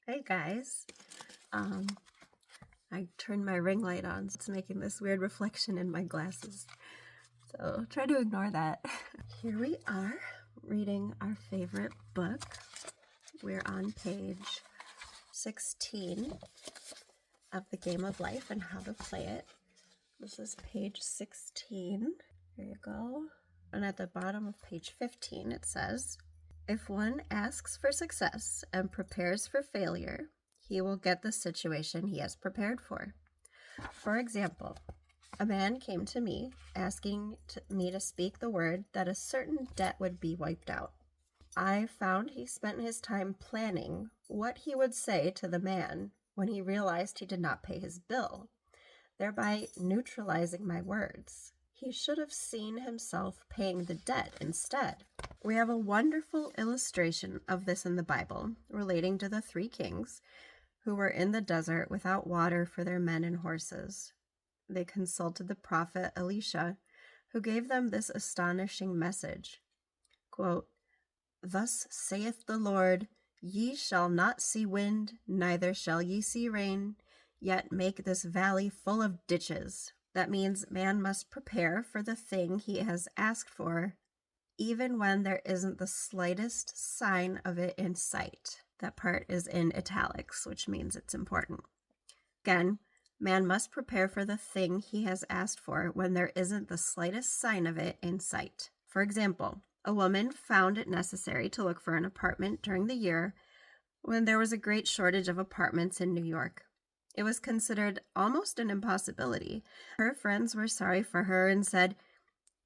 Hey guys, um, I turned my ring light on, so it's making this weird reflection in my glasses. So try to ignore that. Here we are, reading our favorite book. We're on page 16 of The Game of Life and How to Play It. This is page 16. Here you go. And at the bottom of page 15 it says, if one asks for success and prepares for failure, he will get the situation he has prepared for. For example, a man came to me asking me to speak the word that a certain debt would be wiped out. I found he spent his time planning what he would say to the man when he realized he did not pay his bill, thereby neutralizing my words. He should have seen himself paying the debt instead. We have a wonderful illustration of this in the Bible relating to the 3 kings who were in the desert without water for their men and horses. They consulted the prophet Elisha, who gave them this astonishing message. Quote, "Thus saith the Lord, ye shall not see wind, neither shall ye see rain, yet make this valley full of ditches." That means man must prepare for the thing he has asked for, even when there isn't the slightest sign of it in sight. That part is in italics, which means it's important. Again, man must prepare for the thing he has asked for when there isn't the slightest sign of it in sight. For example, a woman found it necessary to look for an apartment during the year when there was a great shortage of apartments in New York. It was considered almost an impossibility. Her friends were sorry for her and said,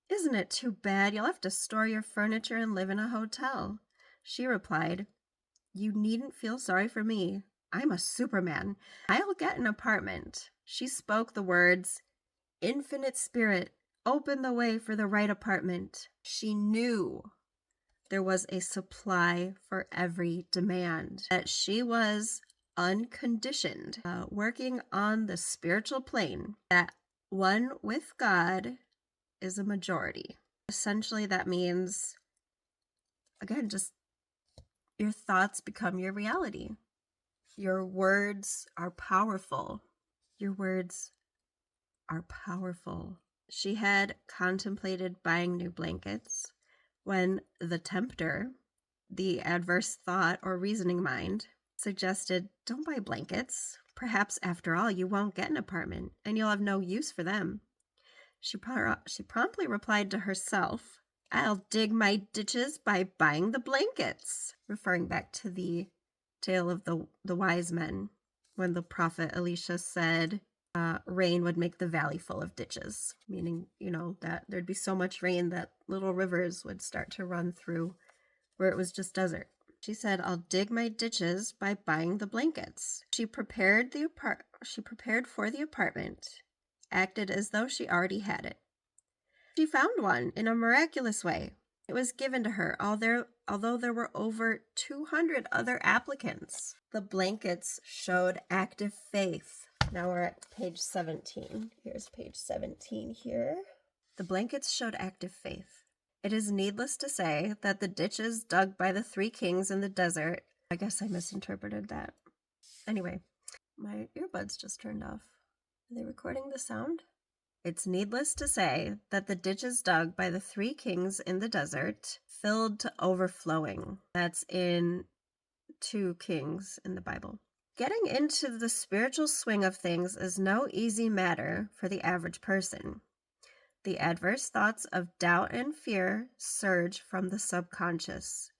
"Isn't it too bad? You'll have to store your furniture and live in a hotel." She replied, "You needn't feel sorry for me. I'm a Superman. I'll get an apartment." She spoke the words, "Infinite Spirit, open the way for the right apartment." She knew there was a supply for every demand, that she was unconditioned, working on the spiritual plane, that one with God is a majority. Essentially, that means, again, just your thoughts become your reality. Your words are powerful. Your words are powerful. She had contemplated buying new blankets when the tempter, the adverse thought or reasoning mind, suggested, "Don't buy blankets. Perhaps after all you won't get an apartment and you'll have no use for them." She promptly replied to herself, "I'll dig my ditches by buying the blankets," referring back to the tale of the wise men when the prophet Elisha said rain would make the valley full of ditches, meaning, that there'd be so much rain that little rivers would start to run through where it was just desert. She said, "I'll dig my ditches by buying the blankets." She prepared for the apartment, acted as though she already had it. She found one in a miraculous way. It was given to her, although there were over 200 other applicants. The blankets showed active faith. Now we're at page 17. Here's page 17 here. The blankets showed active faith. It is needless to say that the ditches dug by the 3 kings in the desert, I guess I misinterpreted that. Anyway, my earbuds just turned off. Are they recording the sound? It's needless to say that the ditches dug by the 3 kings in the desert filled to overflowing. That's in 2 Kings in the Bible. Getting into the spiritual swing of things is no easy matter for the average person. The adverse thoughts of doubt and fear surge from the subconscious.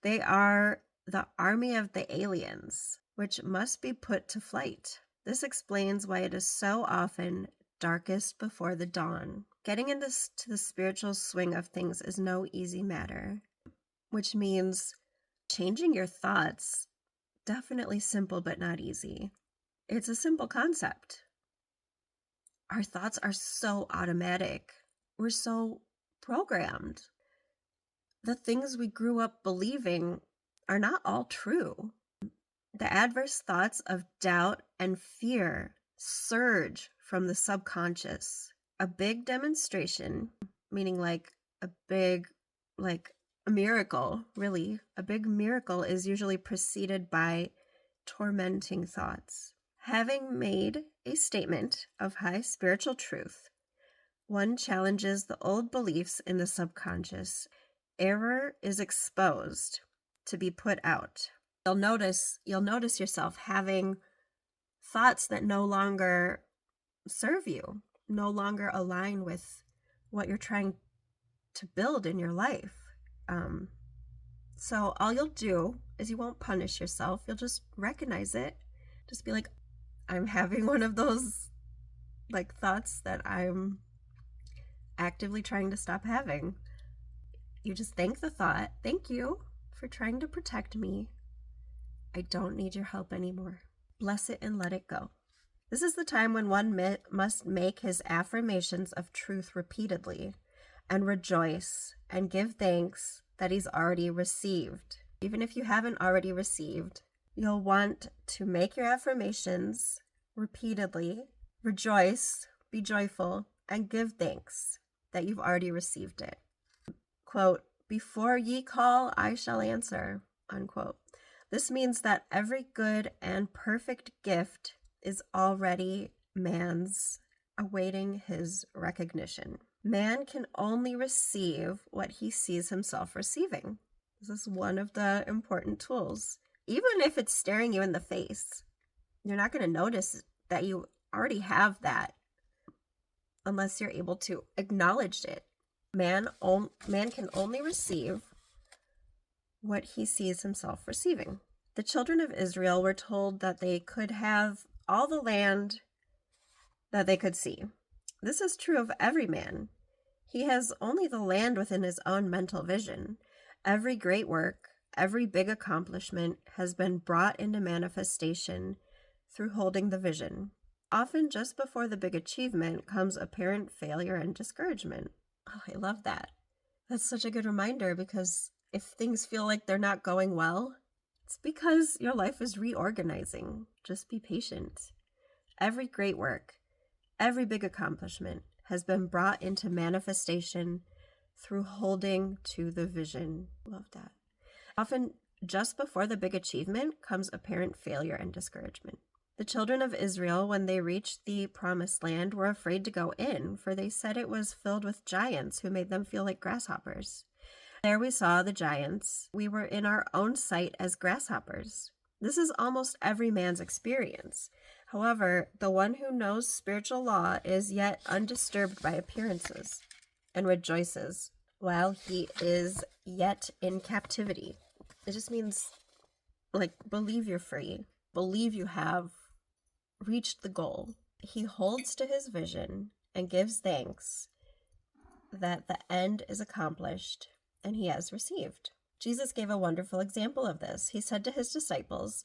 They are the army of the aliens, which must be put to flight. This explains why it is so often darkest before the dawn. Getting into the spiritual swing of things is no easy matter, which means changing your thoughts, definitely simple but not easy. It's a simple concept. Our thoughts are so automatic. We're so programmed. The things we grew up believing are not all true. The adverse thoughts of doubt and fear surge from the subconscious. A big demonstration, meaning like a miracle, really. A big miracle is usually preceded by tormenting thoughts. Having made a statement of high spiritual truth, one challenges the old beliefs in the subconscious. Error is exposed to be put out. You'll notice yourself having thoughts that no longer serve you, no longer align with what you're trying to build in your life. So all you'll do is you won't punish yourself. You'll just recognize it. Just be like, I'm having one of those thoughts that I'm actively trying to stop having. You just thank the thought. Thank you for trying to protect me. I don't need your help anymore. Bless it and let it go. This is the time when one must make his affirmations of truth repeatedly and rejoice and give thanks that he's already received. Even if you haven't already received, you'll want to make your affirmations repeatedly, rejoice, be joyful, and give thanks that you've already received it. Quote, before ye call, I shall answer, unquote. This means that every good and perfect gift is already man's, awaiting his recognition. Man can only receive what he sees himself receiving. This is one of the important tools. Even if it's staring you in the face, you're not going to notice that you already have that unless you're able to acknowledge it. Man can only receive what he sees himself receiving. The children of Israel were told that they could have all the land that they could see. This is true of every man. He has only the land within his own mental vision. Every great work, every big accomplishment has been brought into manifestation through holding the vision. Often just before the big achievement comes apparent failure and discouragement. Oh, I love that. That's such a good reminder, because if things feel like they're not going well, it's because your life is reorganizing. Just be patient. Every great work, every big accomplishment has been brought into manifestation through holding to the vision. Love that. Often, just before the big achievement comes apparent failure and discouragement. The children of Israel, when they reached the promised land, were afraid to go in, for they said it was filled with giants who made them feel like grasshoppers. There we saw the giants. We were in our own sight as grasshoppers. This is almost every man's experience. However, the one who knows spiritual law is yet undisturbed by appearances and rejoices while he is yet in captivity. It just means, believe you're free. Believe you have reached the goal. He holds to his vision and gives thanks that the end is accomplished and he has received. Jesus gave a wonderful example of this. He said to his disciples,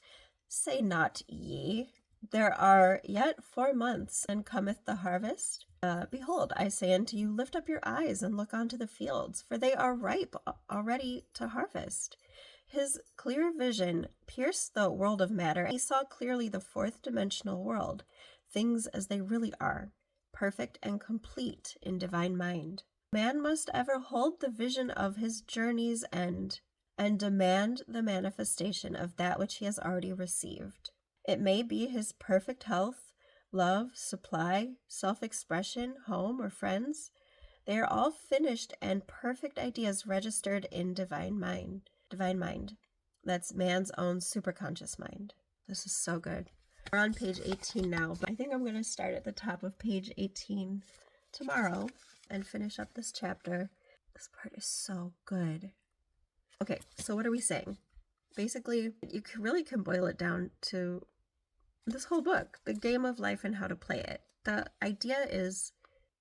say not ye, there are yet 4 months, and cometh the harvest. Behold, I say unto you, lift up your eyes and look unto the fields, for they are ripe already to harvest. His clear vision pierced the world of matter. He saw clearly the fourth dimensional world, things as they really are, perfect and complete in divine mind. Man must ever hold the vision of his journey's end and demand the manifestation of that which he has already received. It may be his perfect health, love, supply, self-expression, home, or friends. They are all finished and perfect ideas registered in divine mind. Divine mind. That's man's own superconscious mind. This is so good. We're on page 18 now, but I think I'm going to start at the top of page 18 tomorrow and finish up this chapter. This part is so good. Okay, so what are we saying? Basically, you really can boil it down to this whole book, the game of life and how to play it. The idea is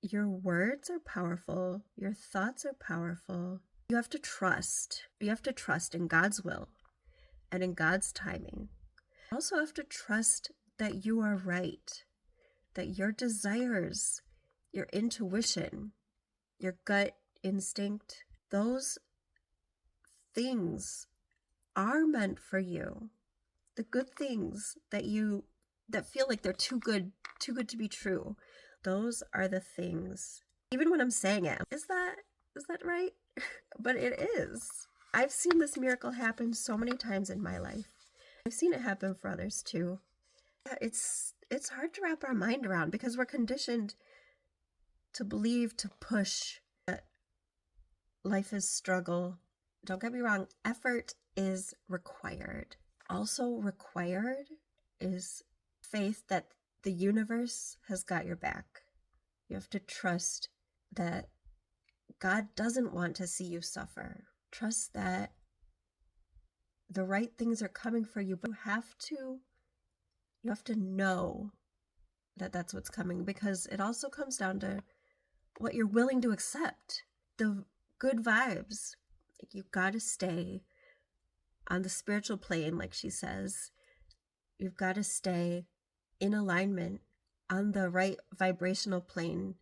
your words are powerful, your thoughts are powerful. You have to trust. You have to trust in God's will and in God's timing. You also have to trust that you are right, that your desires, your intuition, your gut instinct, those things are meant for you. The good things that feel like they're too good to be true. Those are the things. Even when I'm saying it, is that right? But it is. I've seen this miracle happen so many times in my life. I've seen it happen for others too. It's hard to wrap our mind around because we're conditioned to believe, to push, that life is struggle. Don't get me wrong, effort is required. Also required is faith that the universe has got your back. You have to trust that God doesn't want to see you suffer. Trust that the right things are coming for you, but you have to know that that's what's coming, because it also comes down to what you're willing to accept. The good vibes, like, you've got to stay on the spiritual plane, like she says. You've got to stay in alignment on the right vibrational plane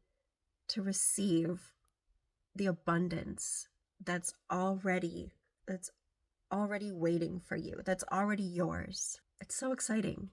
to receive the abundance that's already waiting for you, that's already yours. It's so exciting.